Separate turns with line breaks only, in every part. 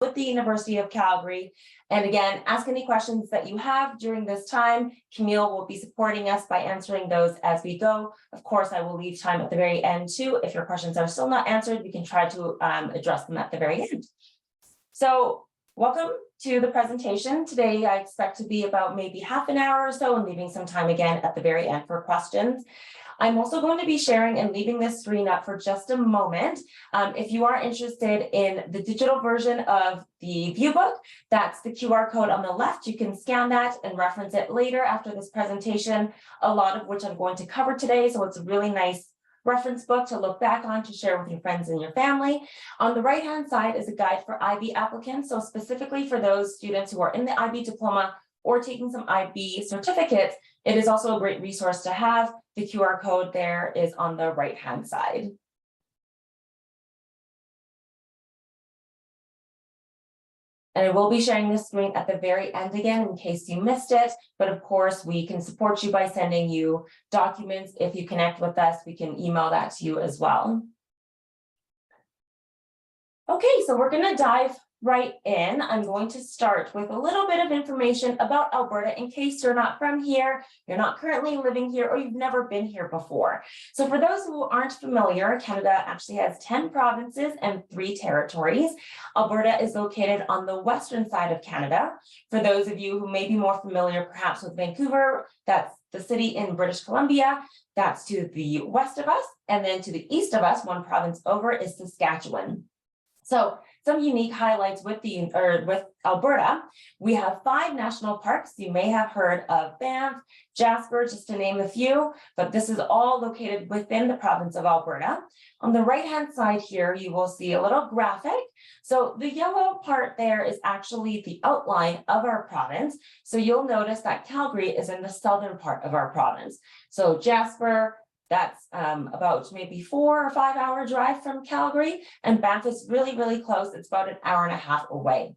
with the University of Calgary. And again, ask any questions that you have during this time. Camille will be supporting us by answering those as we go. Of course, I will leave time at the very end too. If your questions are still not answered, we can try to address them at the very end. So welcome to the presentation. Today, I expect to be about maybe half an hour or so and leaving some time again at the very end for questions. I'm also going to be sharing and leaving this screen up for just a moment. If you are interested in the digital version of the view book, that's the QR code on the left. You can scan that and reference it later after this presentation, a lot of which I'm going to cover today. So it's a really nice reference book to look back on to share with your friends and your family. On the right-hand side is a guide for IB applicants. So specifically for those students who are in the IB diploma or taking some IB certificates, it is also a great resource to have. The QR code there is on the right-hand side. And I will be sharing this screen at the very end again in case you missed it. But of course, we can support you by sending you documents. If you connect with us, we can email that to you as well. Okay, so we're going to dive right in. I'm going to start with a little bit of information about Alberta in case you're not from here, you're not currently living here, or you've never been here before. So for those who aren't familiar, Canada actually has 10 provinces and 3 territories. Alberta is located on the western side of Canada. For those of you who may be more familiar perhaps with Vancouver, that's the city in British Columbia. That's to the west of us. And then to the east of us, one province over, is Saskatchewan. So some unique highlights with Alberta, we have 5 national parks. You may have heard of Banff, Jasper, just to name a few, but this is all located within the province of Alberta. On the right-hand side here, you will see a little graphic. So the yellow part there is actually the outline of our province. So you'll notice that Calgary is in the southern part of our province. So Jasper, that's about maybe 4 or 5 hour drive from Calgary, and Banff is really, really close. It's about an hour and a half away.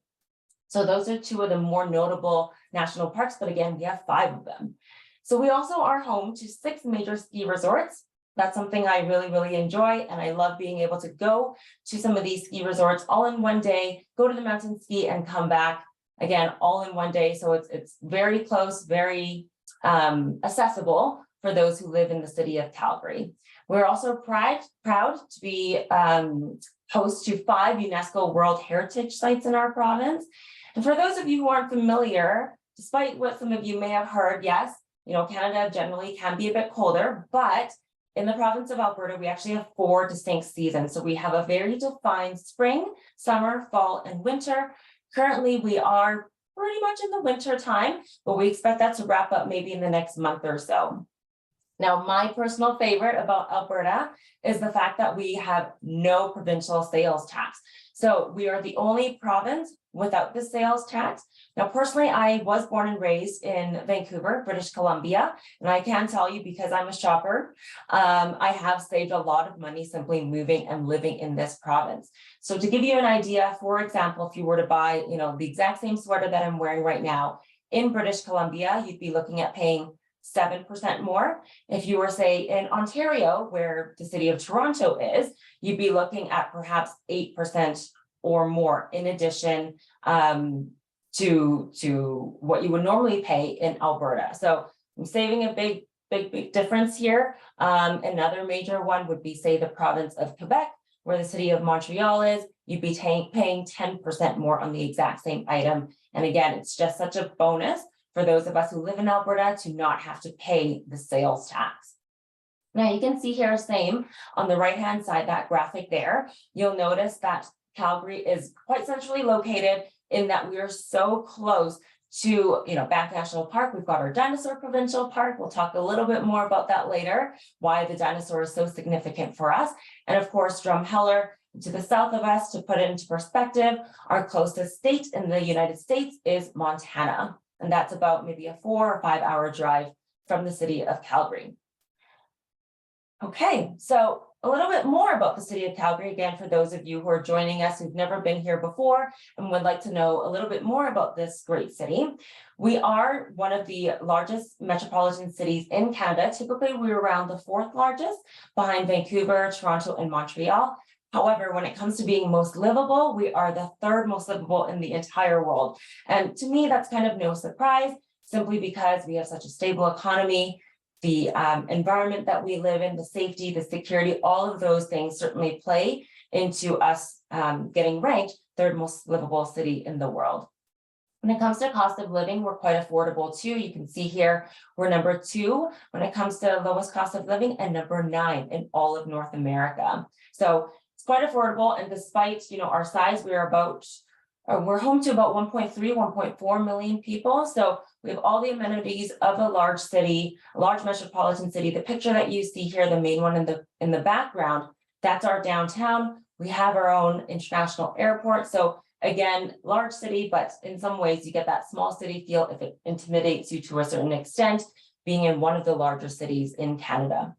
So those are 2 of the more notable national parks, but again, we have 5 of them. So we also are home to 6 major ski resorts. That's something I really, really enjoy, and I love being able to go to some of these ski resorts all in one day, go to the mountain ski and come back, again, all in one day. So it's very close, very accessible for those who live in the city of Calgary. We're also proud to be host to 5 UNESCO World Heritage Sites in our province. And for those of you who aren't familiar, despite what some of you may have heard, yes, Canada generally can be a bit colder, but in the province of Alberta, we actually have 4 distinct seasons. So we have a very defined spring, summer, fall, and winter. Currently, we are pretty much in the winter time, but we expect that to wrap up maybe in the next month or so. Now, my personal favorite about Alberta is the fact that we have no provincial sales tax. So we are the only province without the sales tax. Now, personally, I was born and raised in Vancouver, British Columbia, and I can tell you, because I'm a shopper, I have saved a lot of money simply moving and living in this province. So to give you an idea, for example, if you were to buy, the exact same sweater that I'm wearing right now in British Columbia, you'd be looking at paying 7% more. If you were, say, in Ontario, where the city of Toronto is, you'd be looking at perhaps 8% or more in addition to what you would normally pay in Alberta. So I'm saving a big difference here. Another major one would be, say, the province of Quebec, where the city of Montreal is. You'd be paying 10% more on the exact same item. And again, it's just such a bonus for those of us who live in Alberta to not have to pay the sales tax. Now you can see here, same on the right-hand side, that graphic there, you'll notice that Calgary is quite centrally located in that we are so close to, Banff National Park. We've got our Dinosaur Provincial Park. We'll talk a little bit more about that later, why the dinosaur is so significant for us. And of course, Drumheller to the south of us. To put it into perspective, our closest state in the United States is Montana. And that's about maybe a 4 or 5 hour drive from the city of Calgary. Okay, so a little bit more about the city of Calgary, again, for those of you who are joining us who've never been here before and would like to know a little bit more about this great city. We are one of the largest metropolitan cities in Canada. Typically, we're around the 4th largest, behind Vancouver, Toronto, and Montreal. However, when it comes to being most livable, we are the third most livable in the entire world. And to me, that's kind of no surprise, simply because we have such a stable economy, the environment that we live in, the safety, the security, all of those things certainly play into us getting ranked third most livable city in the world. When it comes to cost of living, we're quite affordable too. You can see here, we're number 2 when it comes to lowest cost of living and number 9 in all of North America. So it's quite affordable. And despite, our size, we're home to about 1.3, 1.4 million people. So we have all the amenities of a large city, a large metropolitan city. The picture that you see here, the main one in the background, that's our downtown. We have our own international airport. So again, large city, but in some ways you get that small city feel if it intimidates you to a certain extent, being in one of the larger cities in Canada.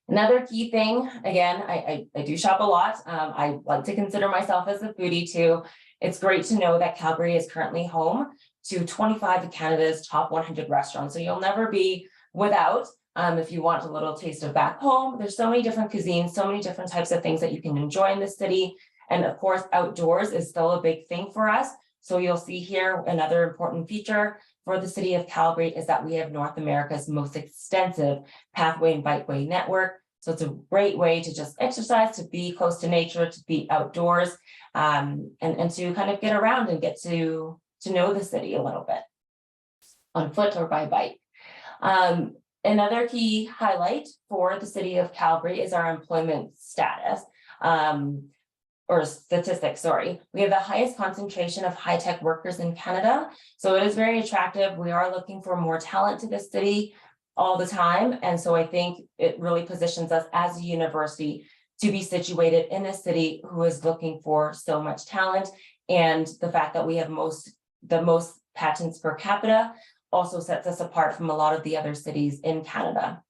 Another key thing, again, I do shop a lot. I like to consider myself as a foodie too. It's great to know that Calgary is currently home to 25 of Canada's top 100 restaurants. So you'll never be without. If you want a little taste of back home, there's so many different cuisines, so many different types of things that you can enjoy in the city. And of course, outdoors is still a big thing for us. So you'll see here another important feature for the city of Calgary is that we have North America's most extensive pathway and bikeway network. So it's a great way to just exercise, to be close to nature, to be outdoors, and to kind of get around and get to know the city a little bit on foot or by bike. Another key highlight for the city of Calgary is our employment status. Or statistics, sorry. We have the highest concentration of high-tech workers in Canada. So it is very attractive. We are looking for more talent to this city all the time. And so I think it really positions us as a university to be situated in a city who is looking for so much talent. And the fact that we have the most patents per capita also sets us apart from a lot of the other cities in Canada.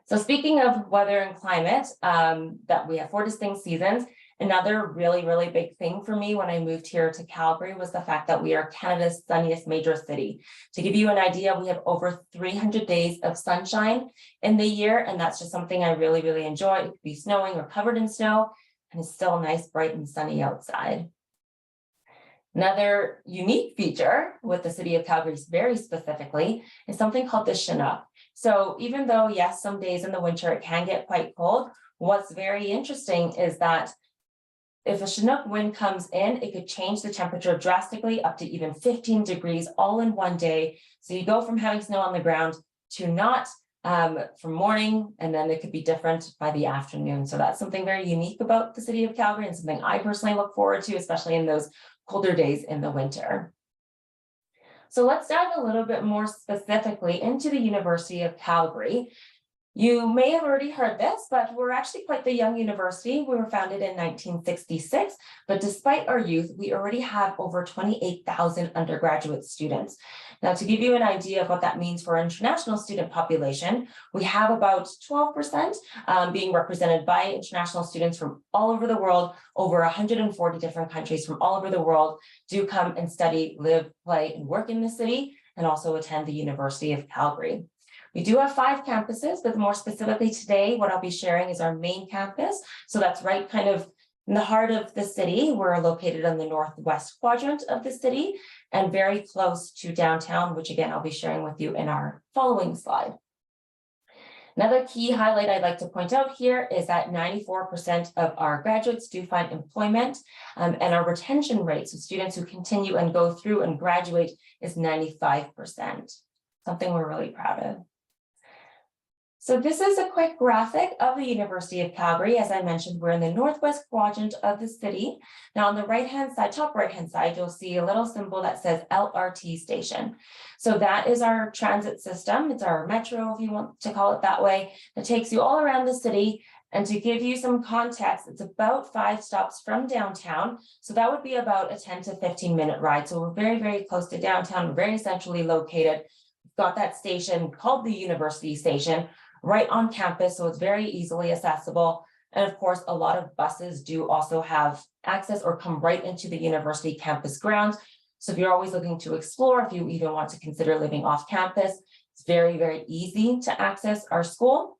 So speaking of weather and climate, that we have 4 distinct seasons. Another really, really big thing for me when I moved here to Calgary was the fact that we are Canada's sunniest major city. To give you an idea, we have over 300 days of sunshine in the year, and that's just something I really, really enjoy. It could be snowing or covered in snow, and it's still nice, bright and sunny outside. Another unique feature with the city of Calgary very specifically is something called the Chinook. So even though, yes, some days in the winter it can get quite cold, what's very interesting is that if a Chinook wind comes in, it could change the temperature drastically up to even 15 degrees all in one day. So you go from having snow on the ground to not from morning, and then it could be different by the afternoon. So that's something very unique about the city of Calgary and something I personally look forward to, especially in those colder days in the winter. So let's dive a little bit more specifically into the University of Calgary. You may have already heard this, but we're actually quite the young university. We were founded in 1966, but despite our youth, we already have over 28,000 undergraduate students. Now, to give you an idea of what that means for our international student population, we have about 12% being represented by international students from all over the world. Over 140 different countries from all over the world do come and study, live, play, and work in the city, and also attend the University of Calgary. We do have 5 campuses, but more specifically today, what I'll be sharing is our main campus. So that's right kind of in the heart of the city. We're located on the northwest quadrant of the city and very close to downtown, which again, I'll be sharing with you in our following slide. Another key highlight I'd like to point out here is that 94% of our graduates do find employment, and our retention rate, so students who continue and go through and graduate, is 95%, something we're really proud of. So this is a quick graphic of the University of Calgary. As I mentioned, we're in the northwest quadrant of the city. Now on the right-hand side, top right-hand side, you'll see a little symbol that says LRT station. So that is our transit system. It's our metro, if you want to call it that way. It takes you all around the city. And to give you some context, it's about 5 stops from downtown. So that would be about a 10 to 15-minute ride. So we're very, very close to downtown, very centrally located. We've got that station called the University Station, right on campus, so it's very easily accessible. And of course, a lot of buses do also have access or come right into the university campus grounds. So if you're always looking to explore, if you even want to consider living off campus, it's very, very easy to access our school.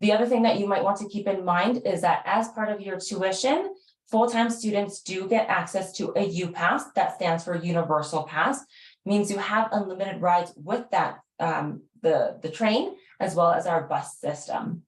The other thing that you might want to keep in mind is that as part of your tuition, full-time students do get access to a U-Pass, that stands for Universal Pass, means you have unlimited rides with that, the train, as well as our bus system.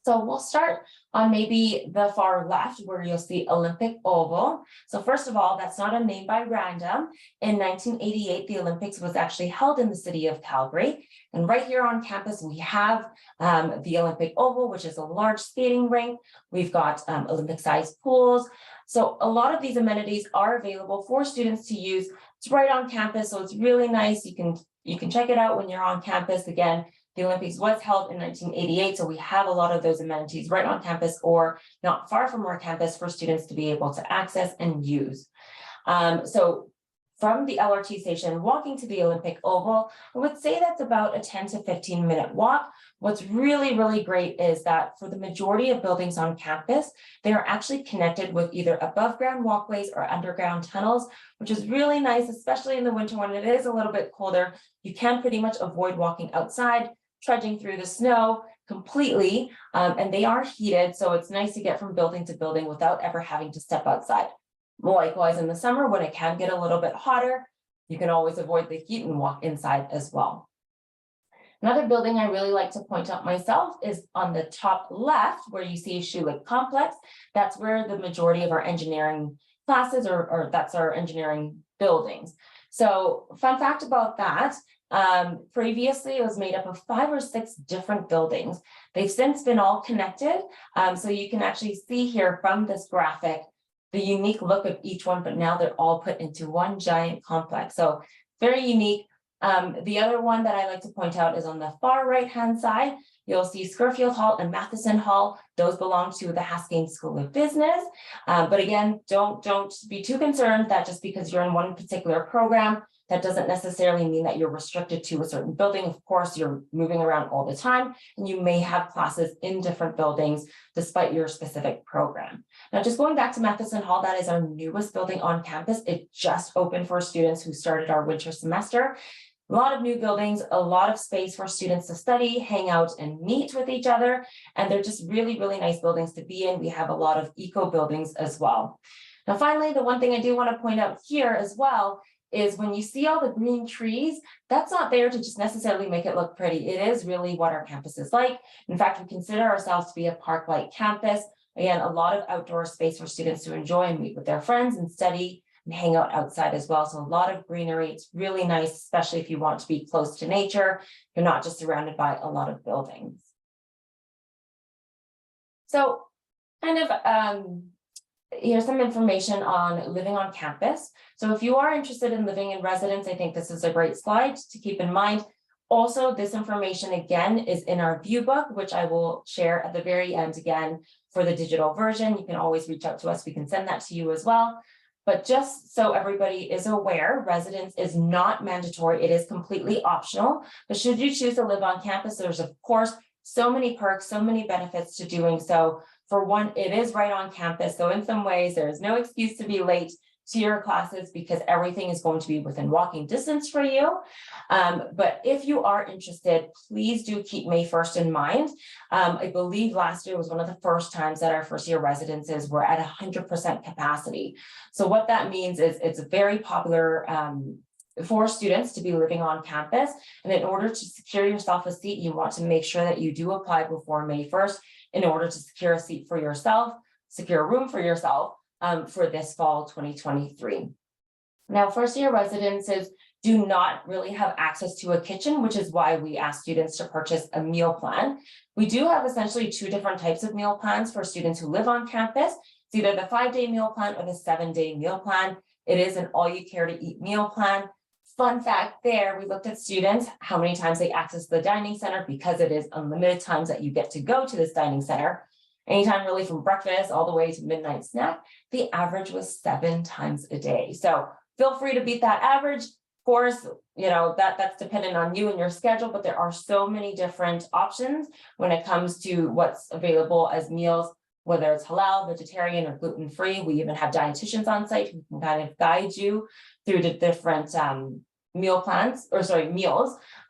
So we'll start on maybe the far left where you'll see Olympic Oval. So first of all, that's not a name by random. In 1988, the Olympics was actually held in the city of Calgary. And right here on campus, we have the Olympic Oval, which is a large skating rink. We've got Olympic-sized pools. So a lot of these amenities are available for students to use. It's right on campus, so it's really nice. You can check it out when you're on campus. Again, the Olympics was held in 1988, so we have a lot of those amenities right on campus or not far from our campus for students to be able to access and use. So from the LRT station, walking to the Olympic Oval, I would say that's about a 10 to 15 minute walk. What's really, really great is that for the majority of buildings on campus, they are actually connected with either above ground walkways or underground tunnels, which is really nice, especially in the winter when it is a little bit colder. You can pretty much avoid walking outside, trudging through the snow completely, and they are heated, so it's nice to get from building to building without ever having to step outside. Likewise, in the summer, when it can get a little bit hotter, you can always avoid the heat and walk inside as well. Another building I really like to point out myself is on the top left, where you see Schulich Complex. That's where the majority of our engineering classes, or that's our engineering buildings. So fun fact about that, previously it was made up of 5 or 6 different buildings. They've since been all connected. So you can actually see here from this graphic the unique look of each one, but now they're all put into one giant complex. So very unique. The other one that I like to point out is on the far right-hand side. You'll see Scurfield Hall and Matheson Hall. Those belong to the Haskayne School of Business. But again, don't be too concerned that just because you're in one particular program, that doesn't necessarily mean that you're restricted to a certain building. Of course, you're moving around all the time, and you may have classes in different buildings despite your specific program. Now, just going back to Matheson Hall, that is our newest building on campus. It just opened for students who started our winter semester. A lot of new buildings, a lot of space for students to study, hang out, and meet with each other. And they're just really, really nice buildings to be in. We have a lot of eco buildings as well. Now, finally, the one thing I do want to point out here as well is when you see all the green trees, that's not there to just necessarily make it look pretty. It is really what our campus is like. In fact, we consider ourselves to be a park-like campus. Again, a lot of outdoor space for students to enjoy and meet with their friends and study and hang out outside as well. So a lot of greenery. It's really nice, especially if you want to be close to nature. You're not just surrounded by a lot of buildings. So kind of here's some information on living on campus. So if you are interested in living in residence, I think this is a great slide to keep in mind. Also, this information again is in our view book, which I will share at the very end again for the digital version. You can always reach out to us. We can send that to you as well. But just so everybody is aware, residence is not mandatory. It is completely optional. But should you choose to live on campus, there's of course so many perks, so many benefits to doing so. For one, it is right on campus. So in some ways, there is no excuse to be late to your classes because everything is going to be within walking distance for you. But if you are interested, please do keep May 1st in mind. I believe last year was one of the first times that our first year residences were at 100% capacity. So what that means is it's very popular for students to be living on campus. And in order to secure yourself a seat, you want to make sure that you do apply before May 1st in order to secure a seat for yourself, secure a room for yourself for this fall 2023. Now, first year residences do not really have access to a kitchen, which is why we ask students to purchase a meal plan. We do have essentially 2 different types of meal plans for students who live on campus. It's either the 5-day meal plan or the 7-day meal plan. It is an all-you-care-to-eat meal plan. Fun fact there, we looked at students, how many times they access the dining center, because it is unlimited times that you get to go to this dining center. Anytime really from breakfast all the way to midnight snack, the average was 7 times a day. So feel free to beat that average. Of course, you know, that's dependent on you and your schedule, but there are so many different options when it comes to what's available as meals, whether it's halal, vegetarian, or gluten-free. We even have dietitians on site who can kind of guide you through the different meals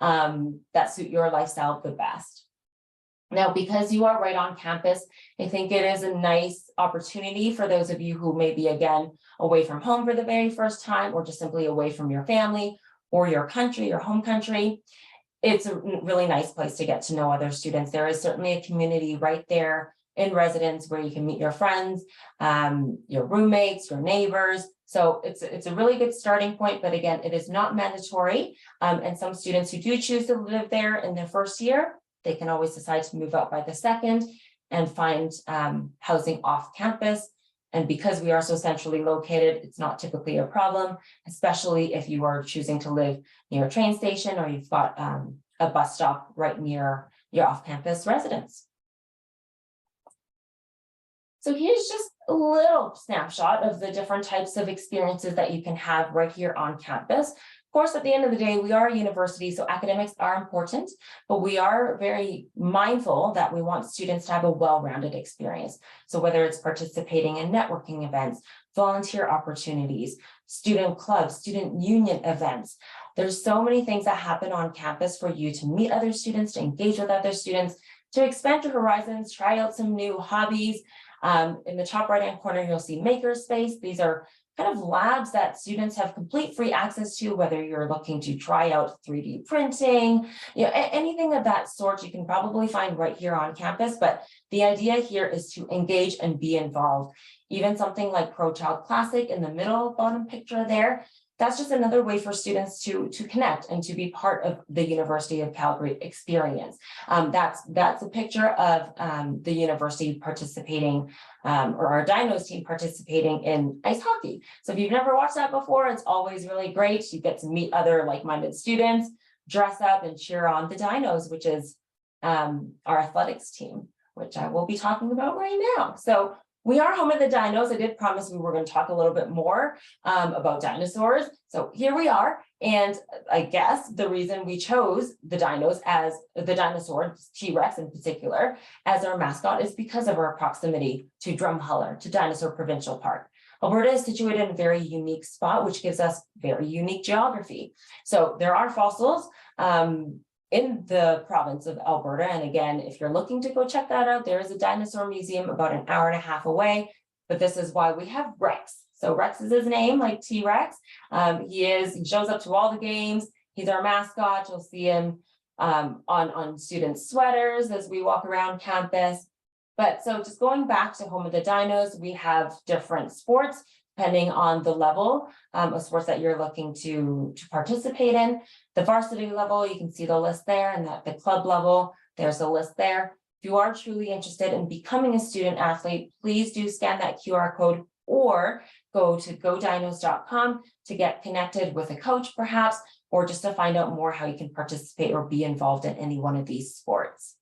that suit your lifestyle the best. Now, because you are right on campus, I think it is a nice opportunity for those of you who may be, again, away from home for the very first time, or just simply away from your family or your country, your home country. It's a really nice place to get to know other students. There is certainly a community right there in residence where you can meet your friends, your roommates, your neighbors. So it's a really good starting point, but again, it is not mandatory. And some students who do choose to live there in their first year, they can always decide to move out by the second and find housing off campus. And because we are so centrally located, it's not typically a problem, especially if you are choosing to live near a train station or you've got a bus stop right near your off-campus residence. So here's just a little snapshot of the different types of experiences that you can have right here on campus. Of course, at the end of the day, we are a university, so academics are important, but we are very mindful that we want students to have a well-rounded experience. So whether it's participating in networking events, volunteer opportunities, student clubs, student union events, there's so many things that happen on campus for you to meet other students, to engage with other students, to expand your horizons, try out some new hobbies. In the top right-hand corner, you'll see Makerspace. These are kind of labs that students have complete free access to, whether you're looking to try out 3D printing, anything of that sort, you can probably find right here on campus. But the idea here is to engage and be involved. Even something like Pro Child Classic in the middle bottom picture there, that's just another way for students to connect and to be part of the University of Calgary experience. That's a picture of the university participating, or our Dinos team participating in ice hockey. So if you've never watched that before, it's always really great. You get to meet other like-minded students, dress up and cheer on the Dinos, which is our athletics team, which I will be talking about right now. So we are home of the dinos. I did promise we were going to talk a little bit more about dinosaurs. So here we are. And I guess the reason we chose the dinos as the dinosaur, T-Rex in particular, as our mascot is because of our proximity to Drumheller, to Dinosaur Provincial Park. Alberta is situated in a very unique spot, which gives us very unique geography. So there are fossils in the province of Alberta. And again, if you're looking to go check that out, there is a dinosaur museum about an hour and a half away, but this is why we have Rex. So Rex is his name, like T-Rex. He shows up to all the games. He's our mascot. You'll see him on student sweaters as we walk around campus. But so just going back to Home of the Dinos, we have different sports depending on the level of sports that you're looking to participate in. The varsity level, you can see the list there, and at the club level, there's a list there. If you are truly interested in becoming a student athlete, please do scan that QR code or go to godinos.com to get connected with a coach perhaps, or just to find out more how you can participate or be involved in any one of these sports.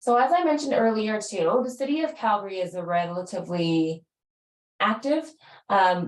So as I mentioned earlier too, the city of Calgary is a relatively active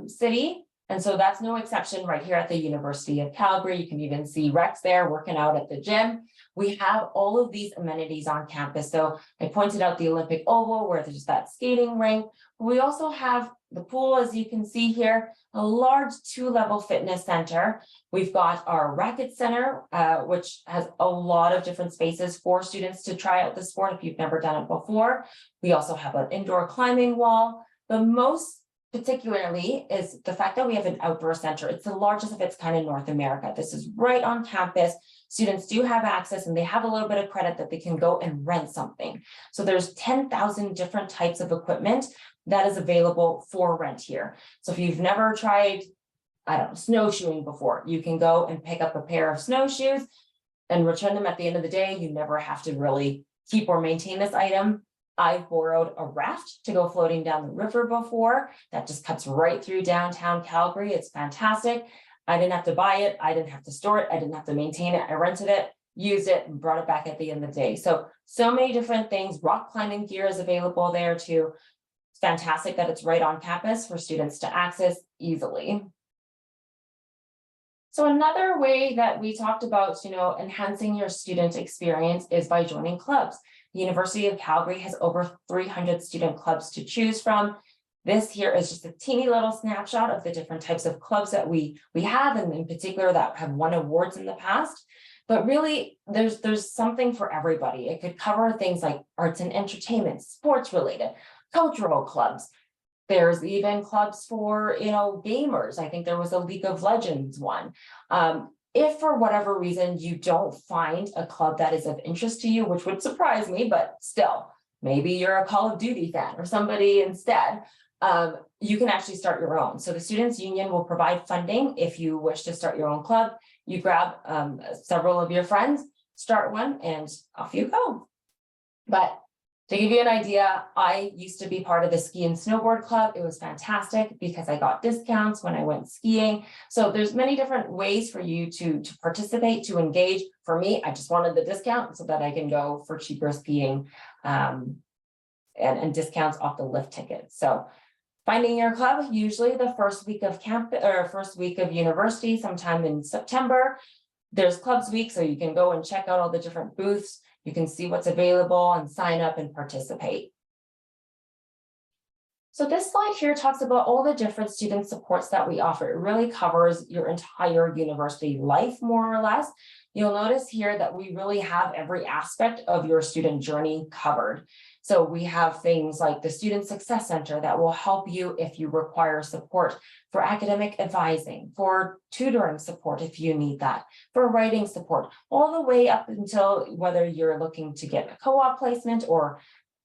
city. And so that's no exception right here at the University of Calgary. You can even see Rex there working out at the gym. We have all of these amenities on campus. So I pointed out the Olympic Oval where there's that skating rink. We also have the pool, as you can see here, a large 2-level fitness center. We've got our racket center, which has a lot of different spaces for students to try out the sport if you've never done it before. We also have an indoor climbing wall. The most particularly is the fact that we have an outdoor center. It's the largest of its kind in North America. This is right on campus. Students do have access and they have a little bit of credit that they can go and rent something. So there's 10,000 different types of equipment that is available for rent here. So if you've never tried, I don't know, snowshoeing before, you can go and pick up a pair of snowshoes and return them at the end of the day. You never have to really keep or maintain this item. I've borrowed a raft to go floating down the river before. That just cuts right through downtown Calgary. It's fantastic. I didn't have to buy it. I didn't have to store it. I didn't have to maintain it. I rented it, used it, and brought it back at the end of the day. So many different things. Rock climbing gear is available there too. It's fantastic that it's right on campus for students to access easily. So another way that we talked about, enhancing your student experience is by joining clubs. The University of Calgary has over 300 student clubs to choose from. This here is just a teeny little snapshot of the different types of clubs that we have, and in particular that have won awards in the past. But really, there's something for everybody. It could cover things like arts and entertainment, sports related, cultural clubs. There's even clubs for, gamers. I think there was a League of Legends one. If for whatever reason you don't find a club that is of interest to you, which would surprise me, but still, maybe you're a Call of Duty fan or somebody instead, you can actually start your own. So the Students' Union will provide funding if you wish to start your own club. You grab several of your friends, start one, and off you go. But to give you an idea, I used to be part of the ski and snowboard club. It was fantastic because I got discounts when I went skiing. So there's many different ways for you to participate, to engage. For me, I just wanted the discount so that I can go for cheaper skiing and discounts off the lift tickets. So finding your club, usually the first week of camp or first week of university, sometime in September. There's clubs week, so you can go and check out all the different booths. You can see what's available and sign up and participate. So this slide here talks about all the different student supports that we offer. It really covers your entire university life, more or less. You'll notice here that we really have every aspect of your student journey covered. So we have things like the Student Success Center that will help you if you require support, for academic advising, for tutoring support if you need that, for writing support, all the way up until whether you're looking to get a co-op placement or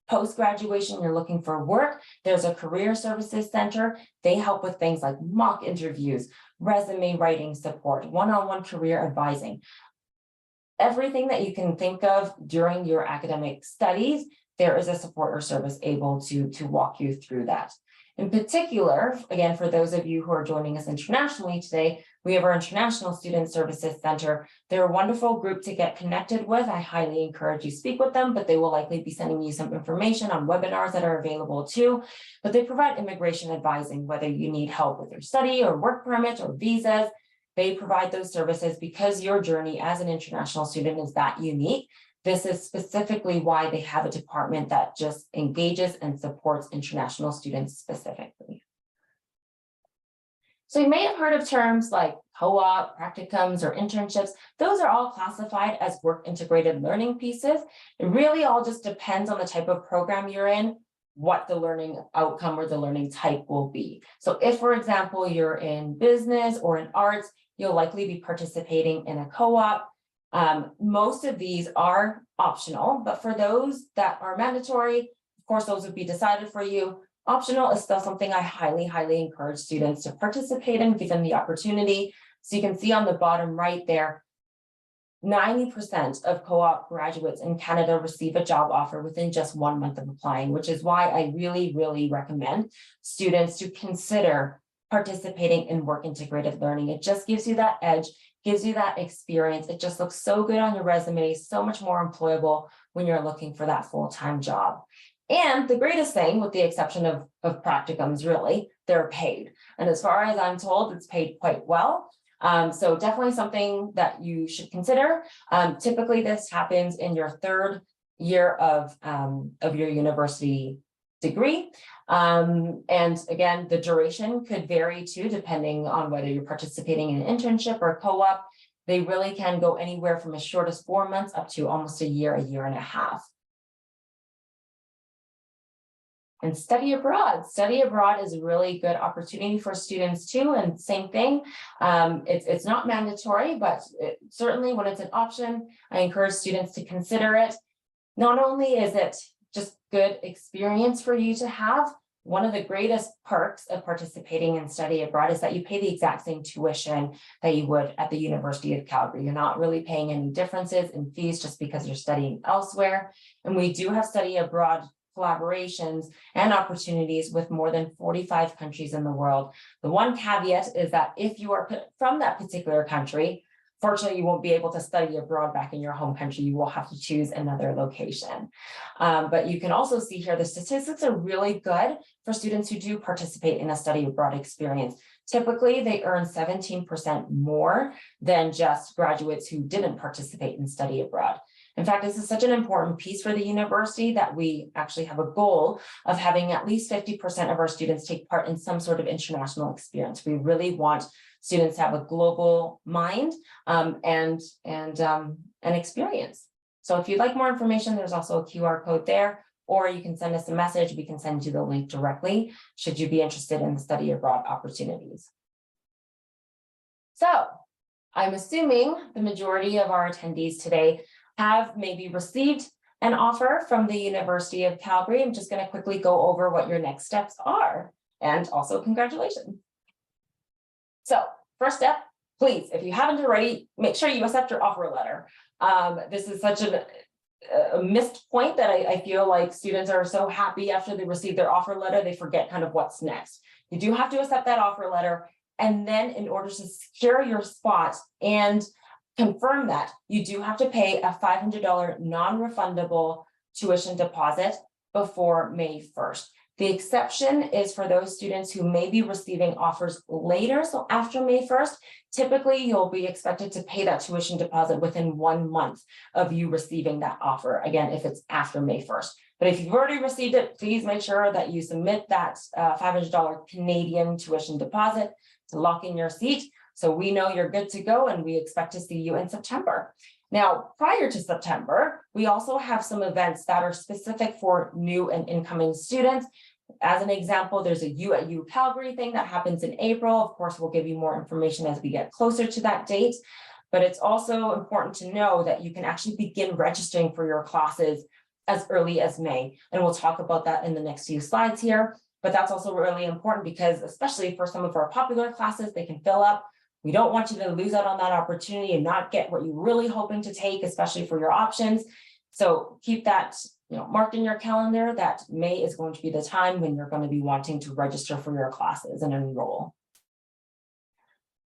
post-graduation, you're looking for work. There's a Career Services Center. They help with things like mock interviews, resume writing support, one-on-one career advising. Everything that you can think of during your academic studies, there is a support or service able to walk you through that. In particular, again, for those of you who are joining us internationally today, we have our International Student Services Center. They're a wonderful group to get connected with. I highly encourage you speak with them, but they will likely be sending you some information on webinars that are available too. But they provide immigration advising, whether you need help with your study or work permit or visas. They provide those services because your journey as an international student is that unique. This is specifically why they have a department that just engages and supports international students specifically. So you may have heard of terms like co-op, practicums, or internships. Those are all classified as work integrated learning pieces. It really all just depends on the type of program you're in, what the learning outcome or the learning type will be. So if, for example, you're in business or in arts, you'll likely be participating in a co-op. Most of these are optional, but for those that are mandatory, of course, those would be decided for you. Optional is still something I highly encourage students to participate in, given the opportunity. So you can see on the bottom right there, 90% of co-op graduates in Canada receive a job offer within just 1 month of applying, which is why I really recommend students to consider participating in work integrated learning. It just gives you that edge, gives you that experience. It just looks so good on your resume, so much more employable when you're looking for that full-time job. And the greatest thing, with the exception of practicums, really, they're paid. And as far as I'm told, it's paid quite well. So definitely something that you should consider. Typically, this happens in your third year of your university degree. And again, the duration could vary too, depending on whether you're participating in an internship or co-op. They really can go anywhere from as short as 4 months up to almost a year and a half. And study abroad. Study abroad is a really good opportunity for students too. And same thing, it's not mandatory, but certainly when it's an option, I encourage students to consider it. Not only is it just good experience for you to have, one of the greatest perks of participating in study abroad is that you pay the exact same tuition that you would at the University of Calgary. You're not really paying any differences in fees just because you're studying elsewhere. And we do have study abroad collaborations and opportunities with more than 45 countries in the world. The one caveat is that if you are from that particular country, fortunately, you won't be able to study abroad back in your home country. You will have to choose another location. But you can also see here, the statistics are really good for students who do participate in a study abroad experience. Typically, they earn 17% more than just graduates who didn't participate in study abroad. In fact, this is such an important piece for the university that we actually have a goal of having at least 50% of our students take part in some sort of international experience. We really want students to have a global mind and experience. So if you'd like more information, there's also a QR code there, or you can send us a message. We can send you the link directly should you be interested in the study abroad opportunities. So I'm assuming the majority of our attendees today have maybe received an offer from the University of Calgary. I'm just going to quickly go over what your next steps are, and also congratulations. So first step, please, if you haven't already, make sure you accept your offer letter. This is such a missed point that I feel like students are so happy after they receive their offer letter, they forget kind of what's next. You do have to accept that offer letter. And then in order to secure your spot and confirm that, you do have to pay a $500 non-refundable tuition deposit before May 1st. The exception is for those students who may be receiving offers later. So after May 1st, typically you'll be expected to pay that tuition deposit within 1 month of you receiving that offer. Again, if it's after May 1st. But if you've already received it, please make sure that you submit that $500 Canadian tuition deposit to lock in your seat, so we know you're good to go, and we expect to see you in September. Now, prior to September, we also have some events that are specific for new and incoming students. As an example, there's a U at UCalgary thing that happens in April. Of course, we'll give you more information as we get closer to that date, but it's also important to know that you can actually begin registering for your classes as early as May. And we'll talk about that in the next few slides here. But that's also really important because, especially for some of our popular classes, they can fill up. We don't want you to lose out on that opportunity and not get what you're really hoping to take, especially for your options. So keep that marked in your calendar that May is going to be the time when you're going to be wanting to register for your classes and enroll.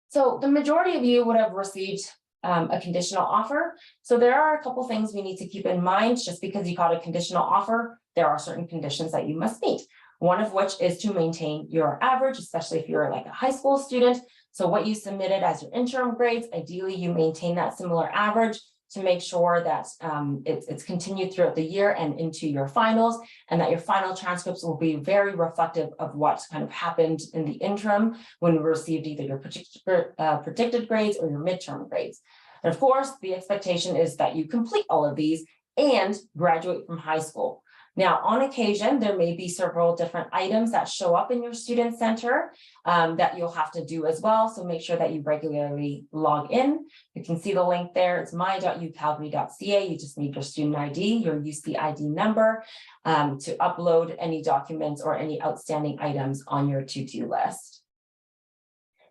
So the majority of you would have received a conditional offer. So there are a couple things we need to keep in mind. Just because you got a conditional offer, there are certain conditions that you must meet. One of which is to maintain your average, especially if you're like a high school student. So what you submitted as your interim grades, ideally you maintain that similar average to make sure that it's continued throughout the year and into your finals, and that your final transcripts will be very reflective of what kind of happened in the interim when you received either your predicted grades or your midterm grades. And of course, the expectation is that you complete all of these and graduate from high school. Now, on occasion, there may be several different items that show up in your student center that you'll have to do as well. So make sure that you regularly log in. You can see the link there. It's my.ucalgary.ca. You just need your student ID, your UC ID number to upload any documents or any outstanding items on your to-do list.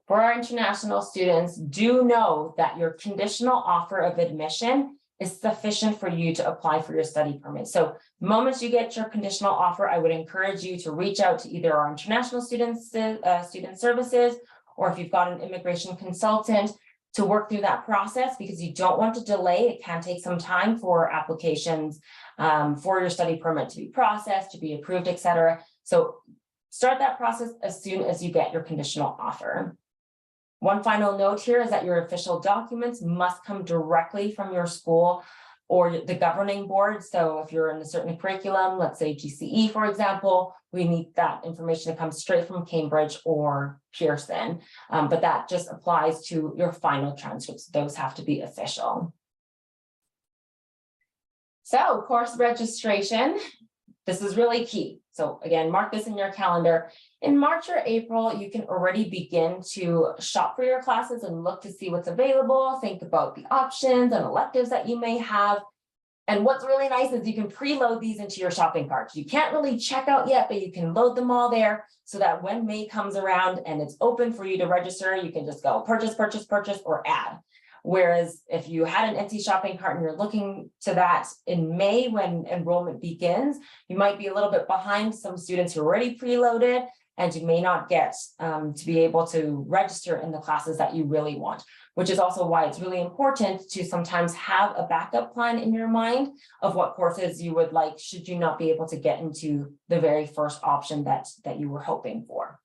For our international students, do know that your conditional offer of admission is sufficient for you to apply for your study permit. So the moment you get your conditional offer, I would encourage you to reach out to either our international student services, or if you've got an immigration consultant, to work through that process, because you don't want to delay. It can take some time for applications for your study permit to be processed, to be approved, etc. So start that process as soon as you get your conditional offer. One final note here is that your official documents must come directly from your school or the governing board. So if you're in a certain curriculum, let's say GCE, for example, we need that information to come straight from Cambridge or Pearson. But that just applies to your final transcripts. Those have to be official. So course registration, this is really key. So again, mark this in your calendar. In March or April, you can already begin to shop for your classes and look to see what's available. Think about the options and electives that you may have. And what's really nice is you can preload these into your shopping carts. You can't really check out yet, but you can load them all there so that when May comes around and it's open for you to register, you can just go purchase, purchase, purchase, or add. Whereas if you had an empty shopping cart and you're looking to that in May when enrollment begins, you might be a little bit behind some students who are already preloaded, and you may not get to be able to register in the classes that you really want, which is also why it's really important to sometimes have a backup plan in your mind of what courses you would like should you not be able to get into the very first option that you were hoping for.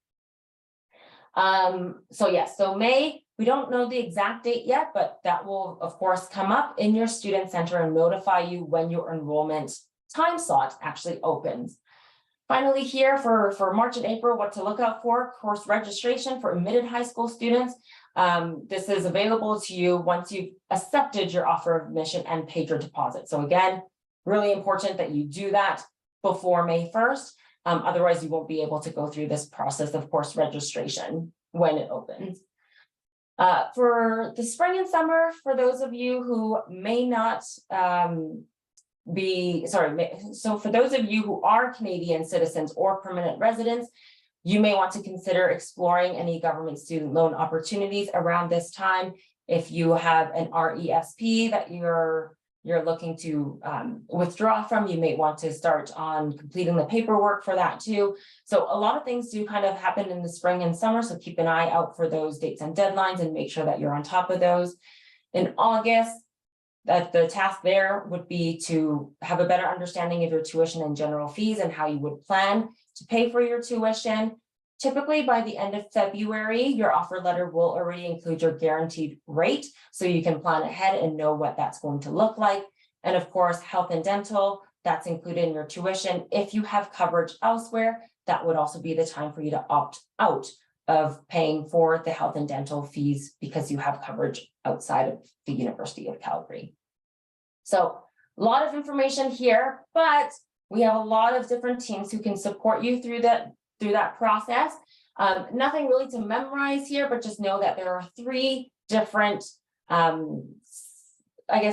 So yes, so May, we don't know the exact date yet, but that will of course come up in your student center and notify you when your enrollment time slot actually opens. Finally, here for March and April, what to look out for: course registration for admitted high school students. This is available to you once you've accepted your offer of admission and paid your deposit. So again, really important that you do that before May 1st. Otherwise, you won't be able to go through this process of course registration when it opens. For the spring and summer, for those of you who may not so for those of you who are Canadian citizens or permanent residents, you may want to consider exploring any government student loan opportunities around this time. If you have an RESP that you're looking to withdraw from, you may want to start on completing the paperwork for that too. So a lot of things do kind of happen in the spring and summer, so keep an eye out for those dates and deadlines and make sure that you're on top of those. In August, that the task there would be to have a better understanding of your tuition and general fees and how you would plan to pay for your tuition. Typically by the end of February, your offer letter will already include your guaranteed rate, so you can plan ahead and know what that's going to look like. And of course, health and dental, that's included in your tuition. If you have coverage elsewhere, that would also be the time for you to opt out of paying for the health and dental fees because you have coverage outside of the University of Calgary. So a lot of information here, but we have a lot of different teams who can support you through that process. Nothing really to memorize here, but just know that there are 3 different,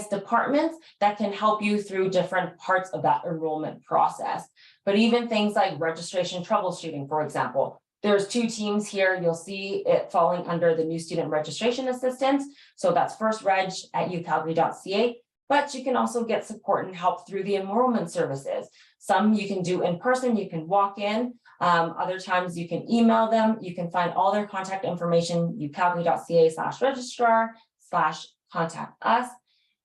departments that can help you through different parts of that enrollment process. But even things like registration troubleshooting, for example, there's 2 teams here. You'll see it falling under the new student registration assistance. So that's firstreg@ucalgary.ca. But you can also get support and help through the enrollment services. Some you can do in person, you can walk in. Other times you can email them. You can find all their contact information, ucalgary.ca/registrar/contact us.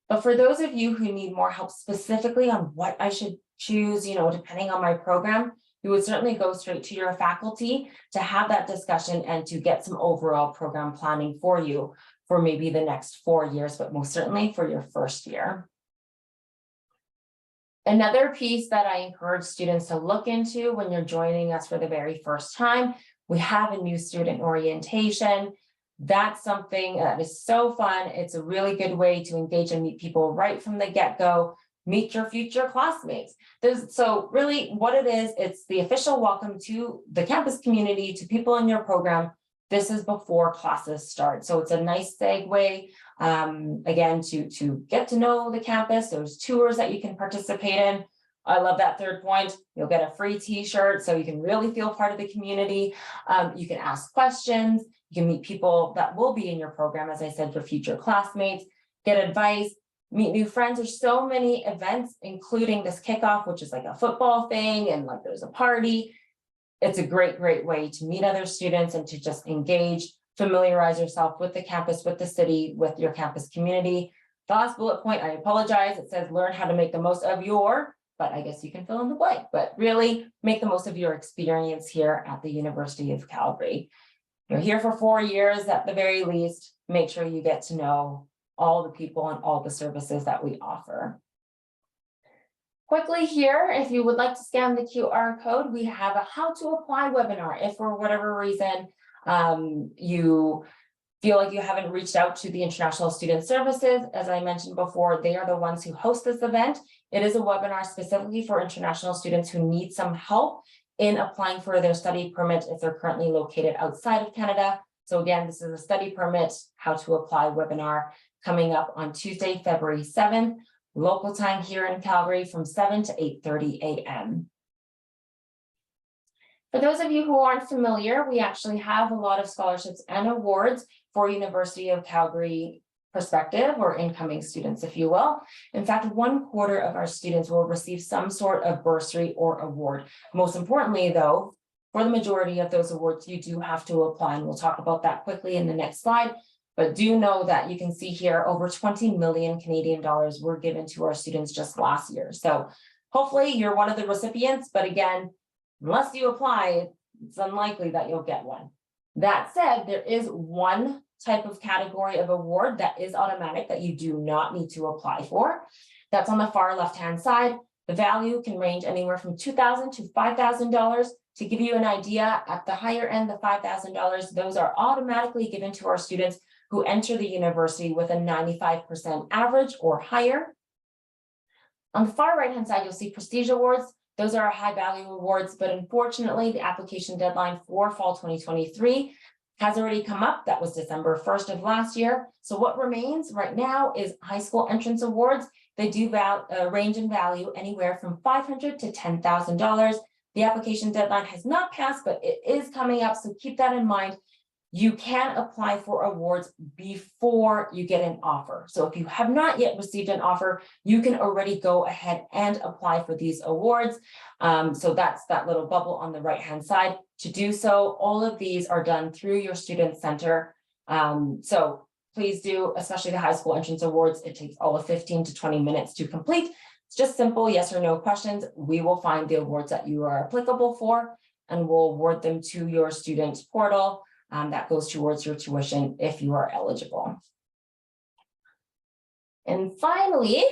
But for those of you who need more help specifically on what I should choose, depending on my program, you would certainly go straight to your faculty to have that discussion and to get some overall program planning for you for maybe the next 4 years, but most certainly for your first year. Another piece that I encourage students to look into when you're joining us for the very first time, we have a new student orientation. That's something that is so fun. It's a really good way to engage and meet people right from the get-go, meet your future classmates. So really what it is, it's the official welcome to the campus community, to people in your program. This is before classes start. So it's a nice segue, again, to get to know the campus. There's tours that you can participate in. I love that 3rd point. You'll get a free t-shirt so you can really feel part of the community. You can ask questions. You can meet people that will be in your program, as I said, your future classmates, get advice, meet new friends. There's so many events, including this kickoff, which is like a football thing, and like there's a party. It's a great way to meet other students and to just engage, familiarize yourself with the campus, with the city, with your campus community. The last bullet point, I apologize, it says learn how to make the most of your, but I guess you can fill in the blank, but really make the most of your experience here at the University of Calgary. You're here for 4 years at the very least. Make sure you get to know all the people and all the services that we offer. Quickly here, if you would like to scan the QR code, we have a how to apply webinar. If for whatever reason you feel like you haven't reached out to the International Student Services, as I mentioned before, they are the ones who host this event. It is a webinar specifically for international students who need some help in applying for their study permit if they're currently located outside of Canada. So again, this is a study permit, how to apply webinar coming up on Tuesday, February 7th, local time here in Calgary from 7 to 8:30 a.m. For those of you who aren't familiar, we actually have a lot of scholarships and awards for University of Calgary prospective or incoming students, if you will. In fact, 1/4 of our students will receive some sort of bursary or award. Most importantly, though, for the majority of those awards, you do have to apply, and we'll talk about that quickly in the next slide. But do know that you can see here over 20 million Canadian dollars were given to our students just last year. So hopefully you're one of the recipients, but again, unless you apply, it's unlikely that you'll get one. That said, there is one type of category of award that is automatic that you do not need to apply for. That's on the far left-hand side. The value can range anywhere from $2,000 to $5,000. To give you an idea, at the higher end, the $5,000, those are automatically given to our students who enter the university with a 95% average or higher. On the far right-hand side, you'll see prestige awards. Those are high value awards, but unfortunately, the application deadline for fall 2023 has already come up. That was December 1st of last year. So what remains right now is high school entrance awards. They do range in value anywhere from $500 to $10,000. The application deadline has not passed, but it is coming up. So keep that in mind. You can apply for awards before you get an offer. So if you have not yet received an offer, you can already go ahead and apply for these awards. So that's that little bubble on the right-hand side. To do so, all of these are done through your student center. So please do, especially the high school entrance awards. It takes all of 15 to 20 minutes to complete. It's just simple yes or no questions. We will find the awards that you are applicable for, and we'll award them to your student portal. That goes towards your tuition if you are eligible. And finally,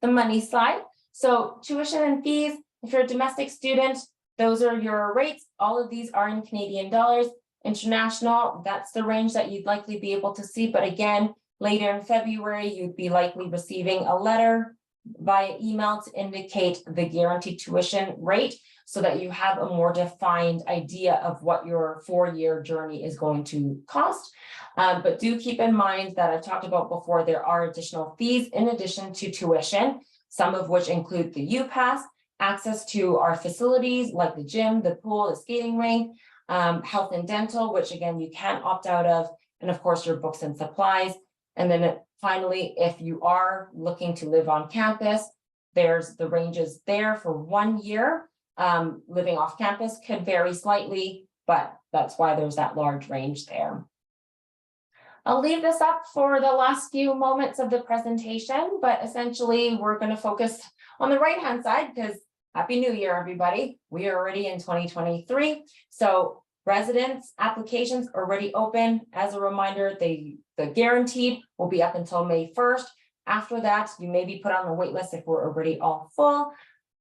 the money slide. So tuition and fees, if you're a domestic student, those are your rates. All of these are in Canadian dollars. International, that's the range that you'd likely be able to see. But again, later in February, you'd be likely receiving a letter via email to indicate the guaranteed tuition rate, so that you have a more defined idea of what your 4-year journey is going to cost. But do keep in mind that I talked about before, there are additional fees in addition to tuition, some of which include the UPass, access to our facilities like the gym, the pool, the skating rink, health and dental, which again, you can opt out of, and of course your books and supplies. And then finally, if you are looking to live on campus, there's the ranges there for 1 year. Living off campus could vary slightly, but that's why there's that large range there. I'll leave this up for the last few moments of the presentation, but essentially we're going to focus on the right-hand side because Happy New Year, everybody. We are already in 2023. So residence applications are already open. As a reminder, the guaranteed will be up until May 1st. After that, you may be put on the wait list if we're already all full.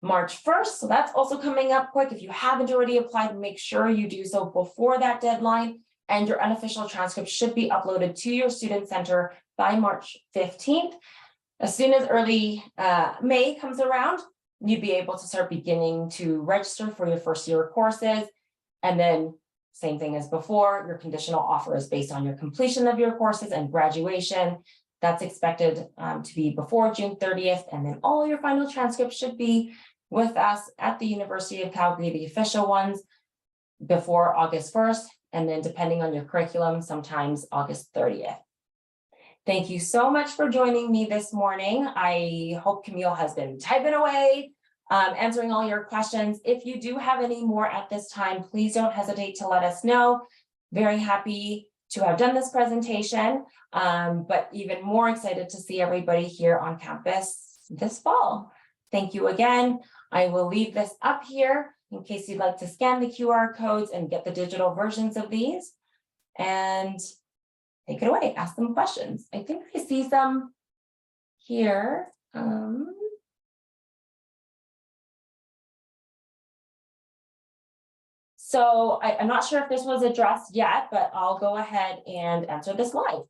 March 1st, so that's also coming up quick. If you haven't already applied, make sure you do so before that deadline, and your unofficial transcript should be uploaded to your student center by March 15th. As soon as early May comes around, you'd be able to start beginning to register for your first year courses. And then same thing as before, your conditional offer is based on your completion of your courses and graduation. That's expected to be before June 30th. And then all your final transcripts should be with us at the University of Calgary, the official ones, before August 1st. And then depending on your curriculum, sometimes August 30th. Thank you so much for joining me this morning. I hope Camille has been typing away, answering all your questions. If you do have any more at this time, please don't hesitate to let us know. Very happy to have done this presentation, but even more excited to see everybody here on campus this fall. Thank you again. I will leave this up here in case you'd like to scan the QR codes and get the digital versions of these. And take it away, ask them questions. I think I see some here. So I'm not sure if this was addressed yet, but I'll go ahead and answer this live.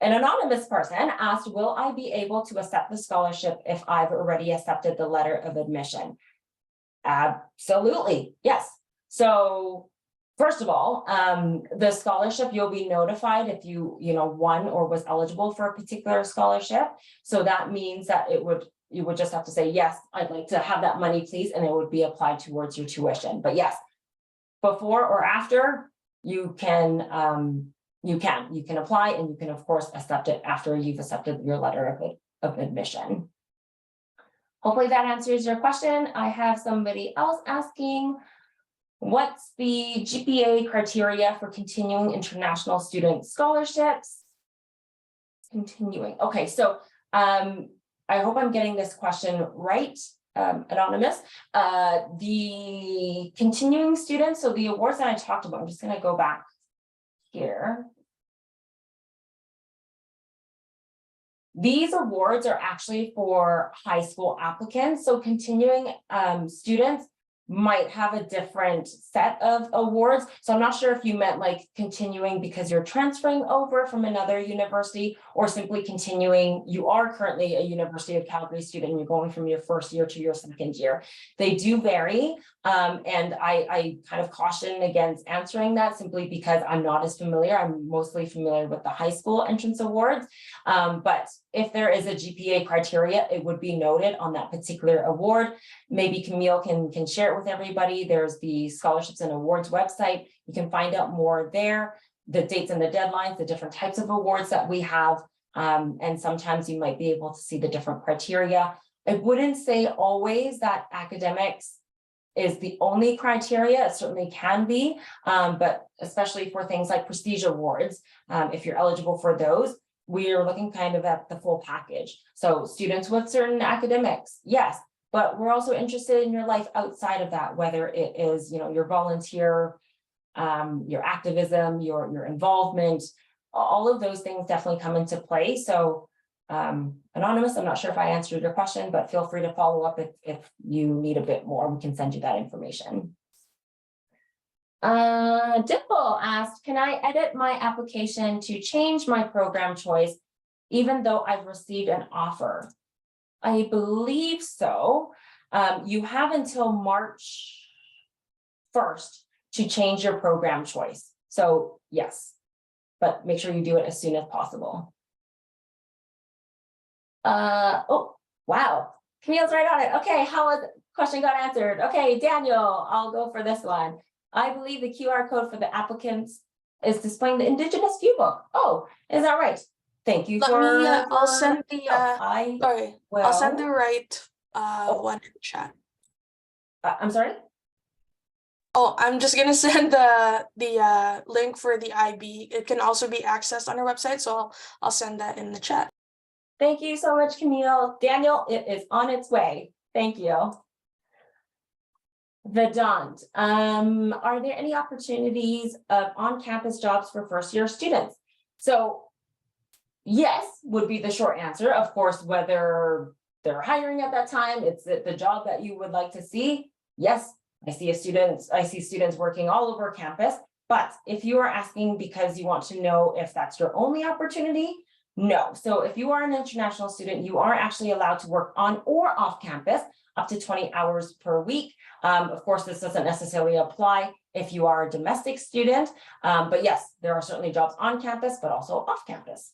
An anonymous person asked, will I be able to accept the scholarship if I've already accepted the letter of admission? Absolutely, yes. So first of all, the scholarship, you'll be notified if you won or was eligible for a particular scholarship. So that means that you would just have to say, yes, I'd like to have that money, please, and it would be applied towards your tuition. But yes, before or after, you can apply, and you can of course accept it after you've accepted your letter of admission. Hopefully that answers your question. I have somebody else asking, what's the GPA criteria for continuing international student scholarships? Continuing. Okay, so I hope I'm getting this question right. anonymous. The continuing students, so the awards that I talked about, I'm just going to go back here. These awards are actually for high school applicants. So continuing students might have a different set of awards. So I'm not sure if you meant like continuing because you're transferring over from another university, or simply continuing, you are currently a University of Calgary student and you're going from your first year to your second year. They do vary. And I kind of caution against answering that simply because I'm not as familiar. I'm mostly familiar with the high school entrance awards. But if there is a GPA criteria, it would be noted on that particular award. Maybe Camille can share it with everybody. There's the scholarships and awards website. You can find out more there, the dates and the deadlines, the different types of awards that we have. And sometimes you might be able to see the different criteria. I wouldn't say always that academics is the only criteria. It certainly can be, but especially for things like prestige awards, if you're eligible for those, we're looking kind of at the full package. So students with certain academics, yes, but we're also interested in your life outside of that, whether it is, you know, your volunteer, your activism, your involvement, all of those things definitely come into play. So anonymous, I'm not sure if I answered your question, but feel free to follow up if you need a bit more. We can send you that information. Dimple asked, can I edit my application to change my program choice, even though I've received an offer? I believe so. You have until March 1st to change your program choice. So yes, but make sure you do it as soon as possible. Oh, wow. Camille's right on it. Okay, how was question got answered? Okay, Daniel, I'll go for this one. I believe the QR code for the applicants is displaying the Indigenous Viewbook. Oh, is that right? Thank you.
I'll send the I'll send the right one in chat.
I'm sorry.
Oh, I'm just gonna send the link for the IB. It can also be accessed on our website, so I'll send that in the chat.
Thank you so much, Camille. Daniel, it is on its way. Thank you. Vedant, are there any opportunities of on-campus jobs for first-year students? So yes, would be the short answer. Of course, whether they're hiring at that time, it's the job that you would like to see. Yes, I see students working all over campus. But if you are asking because you want to know if that's your only opportunity, no. So if you are an international student, you are actually allowed to work on or off campus up to 20 hours per week. Of course, this doesn't necessarily apply if you are a domestic student, but yes, there are certainly jobs on campus, but also off campus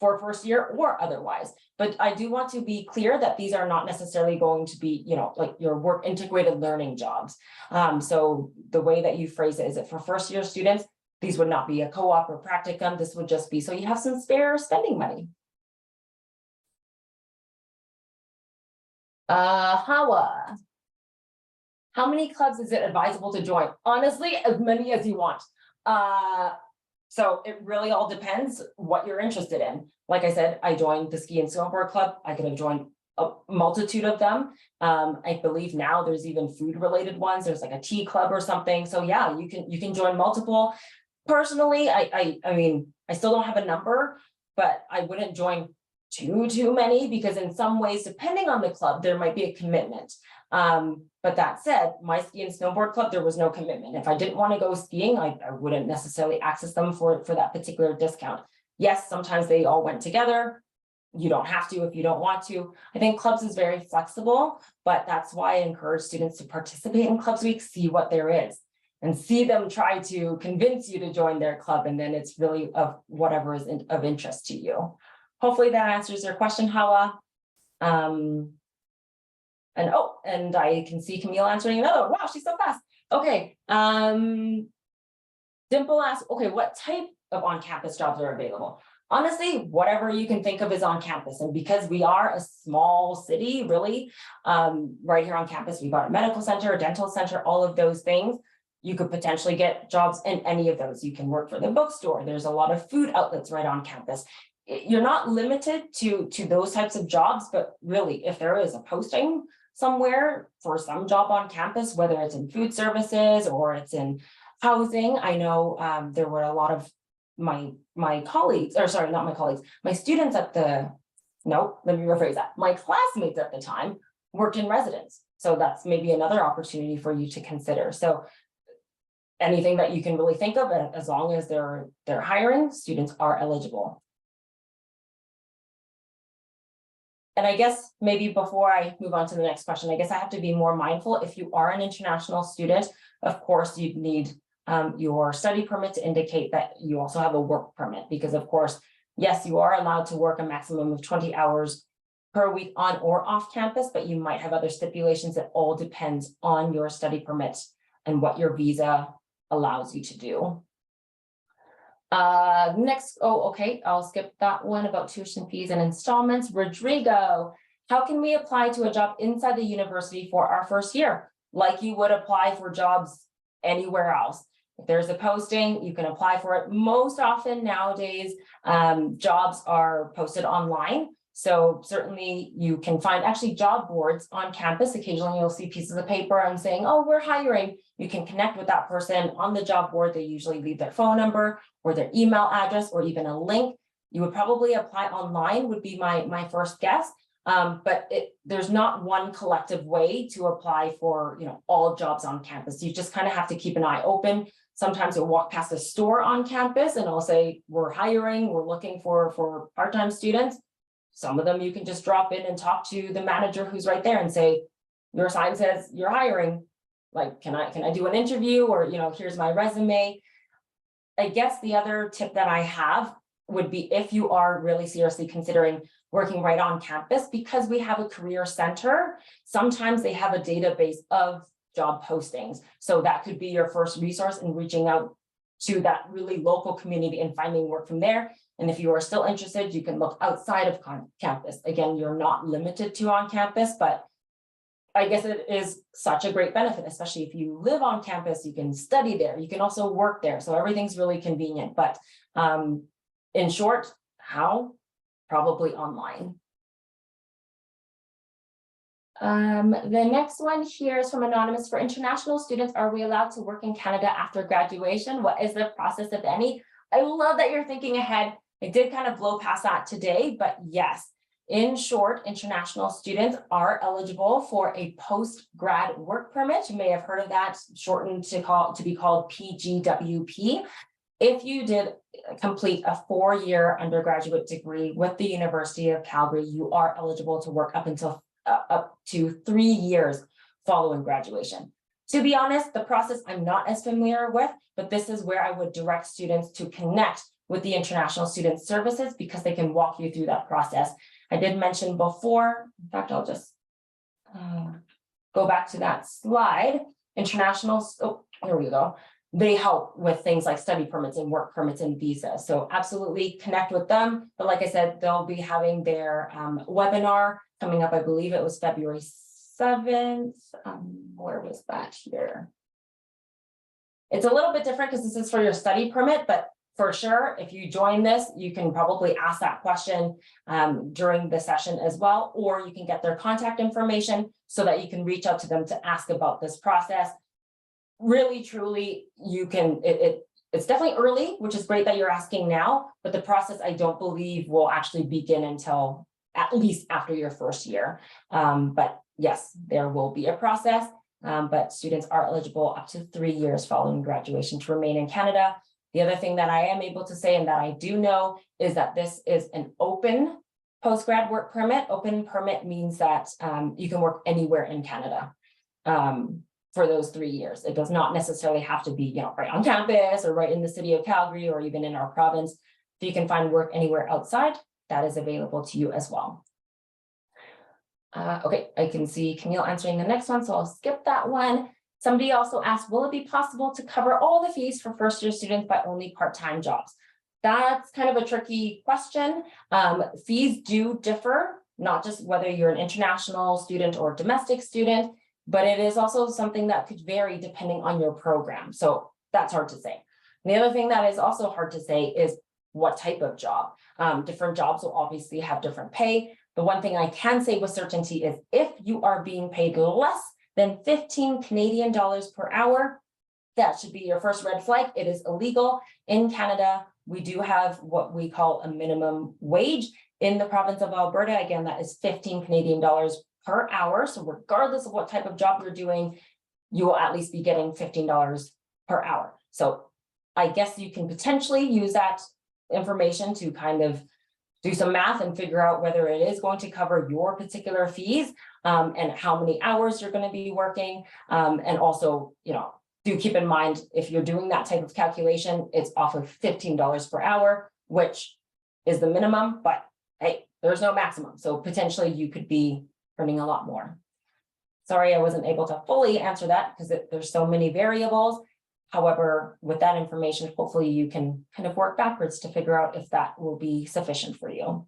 for first year or otherwise. But I do want to be clear that these are not necessarily going to be, you know, like your work integrated learning jobs. So the way that you phrase it, is it for first year students? These would not be a co-op or practicum. This would just be so you have some spare spending money. Hawa, how many clubs is it advisable to join? Honestly, as many as you want. So it really all depends what you're interested in. Like I said, I joined the ski and snowboard club. I could have joined a multitude of them. I believe now there's even food related ones. There's like a tea club or something. So yeah, you can join multiple. Personally, I mean, I still don't have a number, but I wouldn't join too many, because in some ways, depending on the club, there might be a commitment. But that said, my ski and snowboard club, there was no commitment. If I didn't want to go skiing, I wouldn't necessarily access them for that particular discount. Yes, sometimes they all went together. You don't have to if you don't want to. I think clubs is very flexible, but that's why I encourage students to participate in Clubs Week, see what there is, and see them try to convince you to join their club. And then it's really of whatever is of interest to you. Hopefully that answers your question, Hawa. And I can see Camille answering another. Wow, she's so fast. Okay. Dimple asked, okay, what type of on-campus jobs are available? Honestly, whatever you can think of is on campus. And because we are a small city, really, right here on campus, we've got a medical center, a dental center, all of those things. You could potentially get jobs in any of those. You can work for the bookstore. There's a lot of food outlets right on campus. You're not limited to those types of jobs, but really, if there is a posting, somewhere for some job on campus, whether it's in food services or it's in housing. I know there were a lot of my colleagues, or sorry, not my colleagues, my students at the, no, let me rephrase that. My classmates at the time worked in residence. So that's maybe another opportunity for you to consider. So anything that you can really think of, as long as they're hiring, students are eligible. And I guess maybe before I move on to the next question, I guess I have to be more mindful. If you are an international student, of course, you'd need your study permit to indicate that you also have a work permit, because of course, yes, you are allowed to work a maximum of 20 hours per week on or off campus, but you might have other stipulations. That all depends on your study permit and what your visa allows you to do. Next, okay, I'll skip that one about tuition fees and installments. Rodrigo, how can we apply to a job inside the university for our first year? Like you would apply for jobs anywhere else. If there's a posting, you can apply for it. Most often nowadays, jobs are posted online. So certainly you can find actually job boards on campus. Occasionally you'll see pieces of paper and saying, oh, we're hiring. You can connect with that person on the job board. They usually leave their phone number or their email address or even a link. You would probably apply online would be my first guess. But there's not one collective way to apply for all jobs on campus. You just kind of have to keep an eye open. Sometimes you'll walk past a store on campus and I'll say, we're hiring, we're looking for part-time students. Some of them you can just drop in and talk to the manager who's right there and say, your sign says you're hiring. Like, can I do an interview, or here's my resume. I guess the other tip that I have would be, if you are really seriously considering working right on campus, because we have a career center, sometimes they have a database of job postings. So that could be your first resource in reaching out to that really local community and finding work from there. And if you are still interested, you can look outside of campus. Again, you're not limited to on campus, but I guess it is such a great benefit, especially if you live on campus, you can study there, you can also work there. So everything's really convenient. But in short, how? Probably online. The next one here is from Anonymous. For international students, are we allowed to work in Canada after graduation? What is the process, if any? I love that you're thinking ahead. I did kind of blow past that today, but yes, in short, international students are eligible for a post-grad work permit. You may have heard of that, shortened to be called PGWP. If you did complete a 4-year undergraduate degree with the University of Calgary, you are eligible to work up to 3 years following graduation. To be honest, the process I'm not as familiar with, but this is where I would direct students to connect with the International Student Services, because they can walk you through that process. I did mention before, in fact, I'll just go back to that slide. Oh, here we go. They help with things like study permits and work permits and visas. So absolutely connect with them. But like I said, they'll be having their webinar coming up. I believe it was February 7th. Where was that here? It's a little bit different because this is for your study permit, but for sure, if you join this, you can probably ask that question during the session as well, or you can get their contact information so that you can reach out to them to ask about this process. Really, truly, you can, it's definitely early, which is great that you're asking now, but the process I don't believe will actually begin until at least after your first year. But yes, there will be a process, but students are eligible up to 3 years following graduation to remain in Canada. The other thing that I am able to say, and that I do know, is that this is an open post-grad work permit. Open permit means that you can work anywhere in Canada for those 3 years. It does not necessarily have to be, right on campus or right in the city of Calgary or even in our province. If you can find work anywhere outside, that is available to you as well. Okay, I can see Camille answering the next one, so I'll skip that one. Somebody also asked, will it be possible to cover all the fees for first-year students by only part-time jobs? That's kind of a tricky question. Fees do differ, not just whether you're an international student or domestic student, but it is also something that could vary depending on your program. So that's hard to say. And the other thing that is also hard to say is what type of job. Different jobs will obviously have different pay, The one thing I can say with certainty is if you are being paid less than 15 Canadian dollars per hour, that should be your first red flag. It is illegal in Canada. We do have what we call a minimum wage in the province of Alberta. Again, that is 15 Canadian dollars per hour. So regardless of what type of job you're doing, you will at least be getting $15 per hour. So I guess you can potentially use that information to kind of do some math and figure out whether it is going to cover your particular fees, and how many hours you're going to be working. And also, do keep in mind, if you're doing that type of calculation, it's off of $15 per hour, which is the minimum, but hey, there's no maximum. So potentially you could be earning a lot more. Sorry, I wasn't able to fully answer that because there's so many variables. However, with that information, hopefully you can kind of work backwards to figure out if that will be sufficient for you.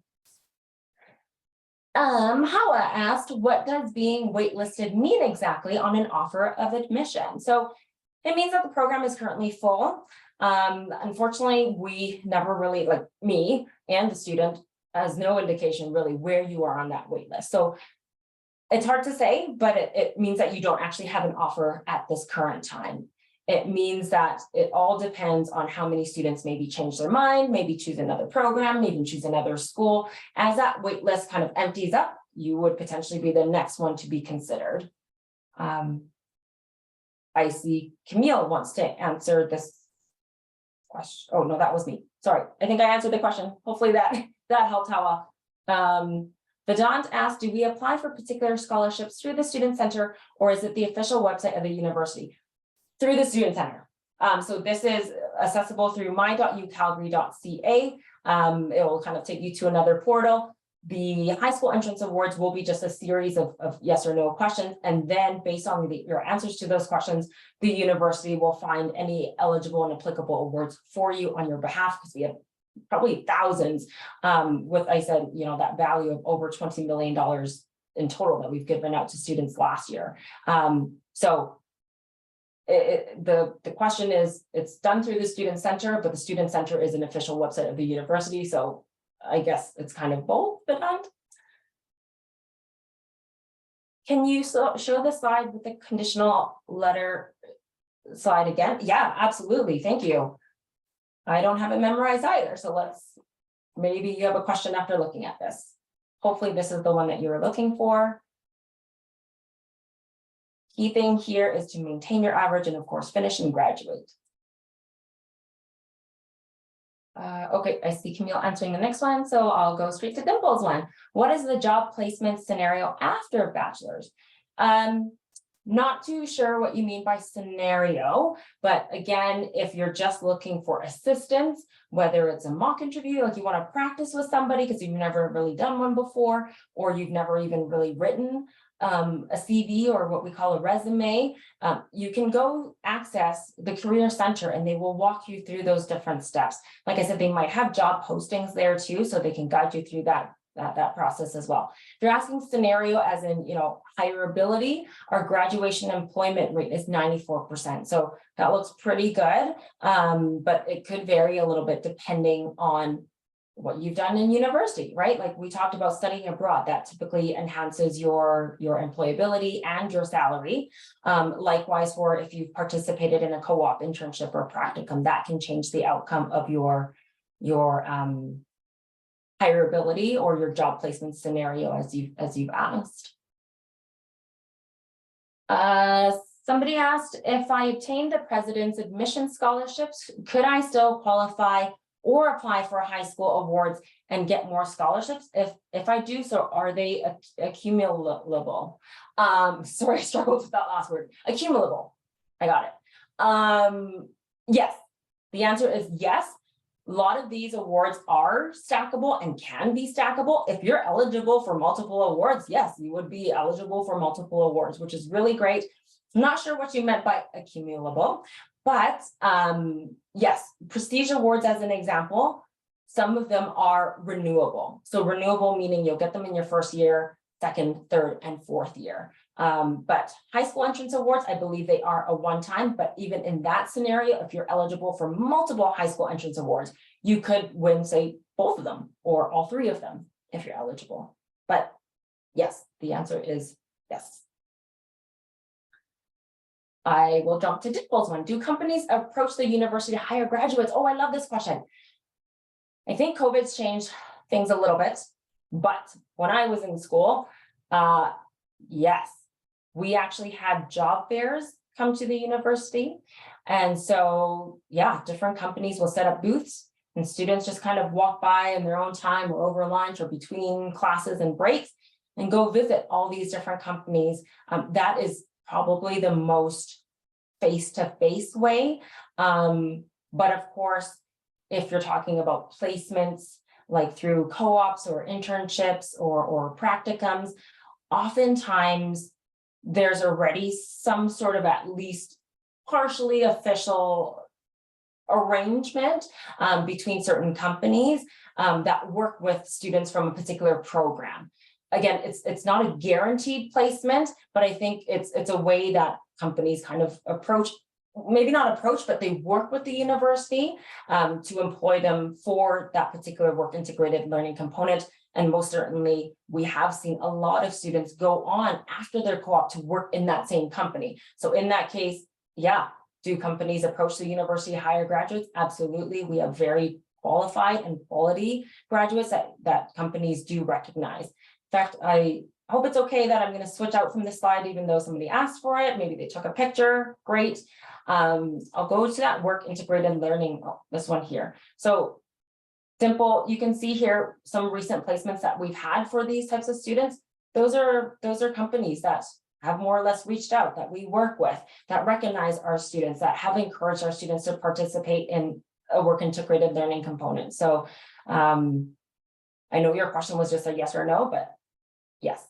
Hawa asked, what does being waitlisted mean exactly on an offer of admission? So it means that the program is currently full. Unfortunately, we never really, like me and the student, has no indication really where you are on that wait list. So it's hard to say, but it means that you don't actually have an offer at this current time. It means that it all depends on how many students maybe change their mind, maybe choose another program, even choose another school. As that wait list kind of empties up, you would potentially be the next one to be considered. I see Camille wants to answer this question. Oh, no, that was me. Sorry, I think I answered the question. Hopefully that helped, Hawa. Vedant asked, do we apply for particular scholarships through the Student Center, or is it the official website of the university? Through the Student Center. So this is accessible through my.ucalgary.ca. It will kind of take you to another portal. The high school entrance awards will be just a series of yes or no questions. And then based on your answers to those questions, the university will find any eligible and applicable awards for you on your behalf, because we have probably thousands with, I said, that value of over $20 million in total that we've given out to students last year. So the question is, it's done through the Student Center, but the Student Center is an official website of the university. So I guess it's kind of both, but can you show the slide with the conditional letter slide again? Yeah, absolutely. Thank you. I don't have it memorized either. So maybe you have a question after looking at this. Hopefully this is the one that you were looking for. Key thing here is to maintain your average and of course, finish and graduate. Okay, I see Camille answering the next one, so I'll go straight to Dimple's one. What is the job placement scenario after bachelor's? Not too sure what you mean by scenario, but again, if you're just looking for assistance, whether it's a mock interview, like you want to practice with somebody because you've never really done one before, or you've never even really written a CV or what we call a resume, you can go access the Career Center and they will walk you through those different steps. Like I said, they might have job postings there too, so they can guide you through that process as well. If you're asking scenario as in, hireability, our graduation employment rate is 94%. So that looks pretty good, but it could vary a little bit depending on what you've done in university, right? Like we talked about studying abroad, that typically enhances your employability and your salary. Likewise, for if you've participated in a co-op internship or practicum, that can change the outcome of your hireability or your job placement scenario as you've asked. Somebody asked, if I obtained the President's Admission Scholarships, could I still qualify or apply for high school awards and get more scholarships? If I do so, are they accumulable? Sorry, I struggled with that last word. Accumulable. I got it. Yes, the answer is yes. A lot of these awards are stackable and can be stackable. If you're eligible for multiple awards, yes, you would be eligible for multiple awards, which is really great. I'm not sure what you meant by accumulable, but yes, prestige awards as an example, some of them are renewable. So renewable meaning you'll get them in your first year, second, third, and fourth year. But high school entrance awards, I believe they are a one-time, but even in that scenario, if you're eligible for multiple high school entrance awards, you could win, say, both of them or all three of them if you're eligible. But yes, the answer is yes. I will jump to Dimple's one. Do companies approach the university to hire graduates? Oh, I love this question. I think COVID's changed things a little bit, but when I was in school, yes, we actually had job fairs come to the university. And so, yeah, different companies will set up booths and students just kind of walk by in their own time or over lunch or between classes and breaks and go visit all these different companies. That is probably the most face-to-face way. But of course, if you're talking about placements, like through co-ops or internships or practicums, oftentimes there's already some sort of at least partially official arrangement between certain companies that work with students from a particular program. Again, it's not a guaranteed placement, but I think it's a way that companies kind of approach, maybe not approach, but they work with the university to employ them for that particular work integrated learning component. And most certainly, we have seen a lot of students go on after their co-op to work in that same company. So in that case, yeah, do companies approach the university to hire graduates? Absolutely. We have very qualified and quality graduates that companies do recognize. In fact, I hope it's okay that I'm going to switch out from this slide, even though somebody asked for it. Maybe they took a picture. Great. I'll go to that work integrated learning, this one here. So Dimple, you can see here some recent placements that we've had for these types of students. Those are companies that have more or less reached out, that we work with, that recognize our students, that have encouraged our students to participate in a work integrated learning component. So I know your question was just a yes or no, but yes.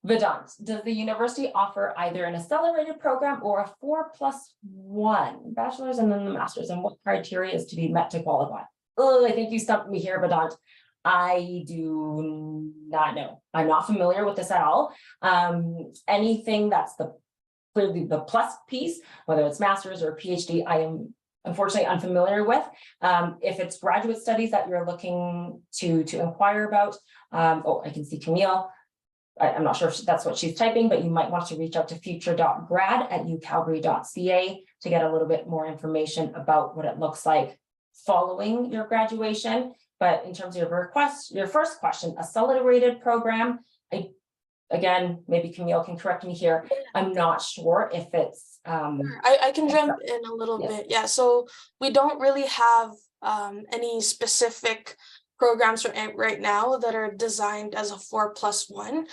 Vedant, does the university offer either an accelerated program or a 4+1 bachelor's and then the master's, and what criteria is to be met to qualify? Oh, I think you stumped me here, Vedant. I do not know. I'm not familiar with this at all. Anything that's clearly the plus piece, whether it's master's or PhD, I am unfortunately unfamiliar with. If it's graduate studies that you're looking to inquire about, oh, I can see Camille. I'm not sure if that's what she's typing, but you might want to reach out to future.grad@ucalgary.ca to get a little bit more information about what it looks like following your graduation. But in terms of your request, your first question, accelerated program, again, maybe Camille can correct me here. I'm not sure if it's
I can jump in a little bit. Yeah, so we don't really have any specific programs right now that are designed as a 4+1.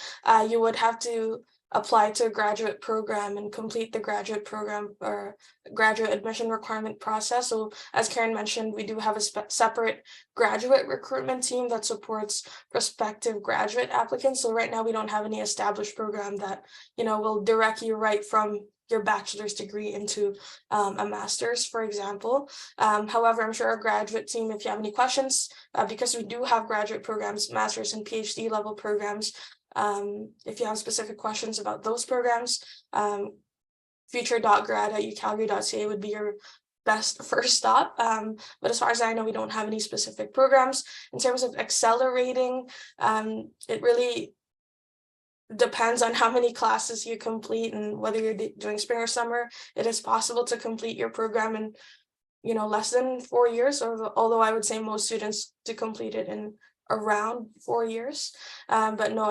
You would have to apply to a graduate program and complete the graduate program or graduate admission requirement process. So as Karen mentioned, we do have a separate graduate recruitment team that supports prospective graduate applicants. So right now we don't have any established program that, will direct you right from your bachelor's degree into a master's, for example. However, I'm sure our graduate team, if you have any questions, because we do have graduate programs, master's and PhD level programs, if you have specific questions about those programs, future.grad@ucalgary.ca would be your best first stop. But as far as I know, we don't have any specific programs. In terms of accelerating, it really depends on how many classes you complete and whether you're doing spring or summer. It is possible to complete your program in less than 4 years, although I would say most students to complete it in around 4 years, but no,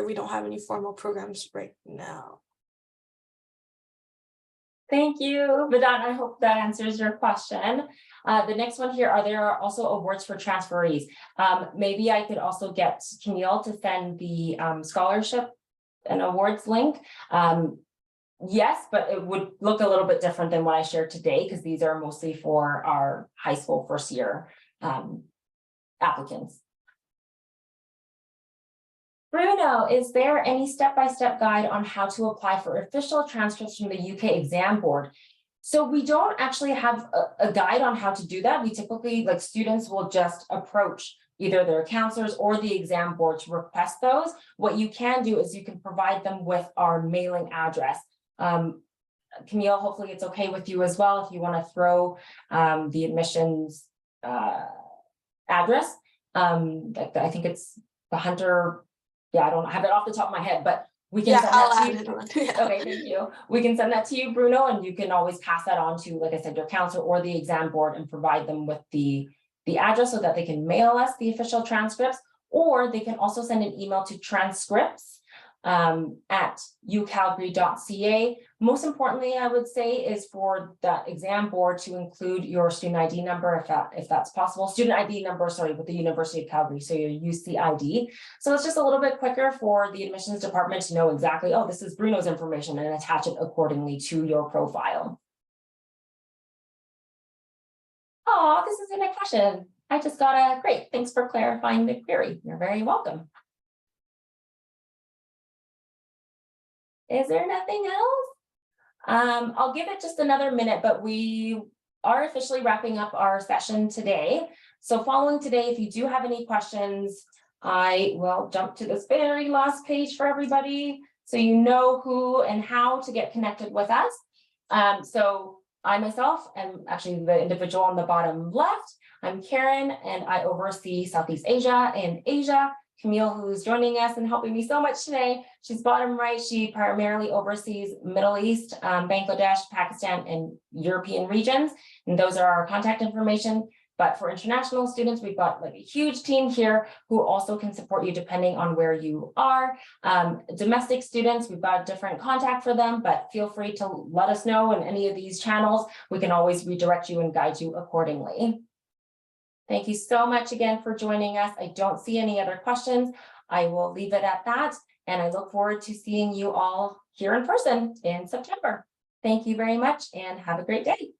we don't have any formal programs right now.
Thank you, Vedant. I hope that answers your question. The next one here, are there also awards for transferees? Maybe I could also get Camille to send the scholarship and awards link. Yes, but it would look a little bit different than what I shared today, because these are mostly for our high school first year applicants. Bruno, is there any step-by-step guide on how to apply for official transcripts from the UK exam board? So we don't actually have a guide on how to do that. We typically, like, students will just approach either their counselors or the exam board to request those. What you can do is you can provide them with our mailing address. Camille, hopefully it's okay with you as well if you want to throw the admissions address. I think it's the Hunter, yeah, I don't have it off the top of my head, but we can
Yeah,
send
I'll
that
add
to
it
you.
on. Yeah.
Okay, thank you. We can send that to you, Bruno, and you can always pass that on to, like I said, your counselor or the exam board and provide them with the address so that they can mail us the official transcripts, or they can also send an email to transcripts at ucalgary.ca. Most importantly, I would say, is for that exam board to include your student ID number, if that's possible. Student ID number, sorry, with the University of Calgary, so your UCID. So it's just a little bit quicker for the admissions department to know exactly, oh, this is Bruno's information, and attach it accordingly to your profile. Oh, this is a good question. I just got a great. Thanks for clarifying the query. You're very welcome. Is there nothing else? I'll give it just another minute, but we are officially wrapping up our session today. So following today, if you do have any questions, I will jump to this very last page for everybody, so you know who and how to get connected with us. So I myself am actually the individual on the bottom left. I'm Karen, and I oversee Southeast Asia and Asia. Camille, who's joining us and helping me so much today, she's bottom right. She primarily oversees Middle East, Bangladesh, Pakistan, and European regions. And those are our contact information. But for international students, we've got like a huge team here who also can support you depending on where you are. Domestic students, we've got a different contact for them, but feel free to let us know in any of these channels. We can always redirect you and guide you accordingly. Thank you so much again for joining us. I don't see any other questions. I will leave it at that. And I look forward to seeing you all here in person in September. Thank you very much and have a great day.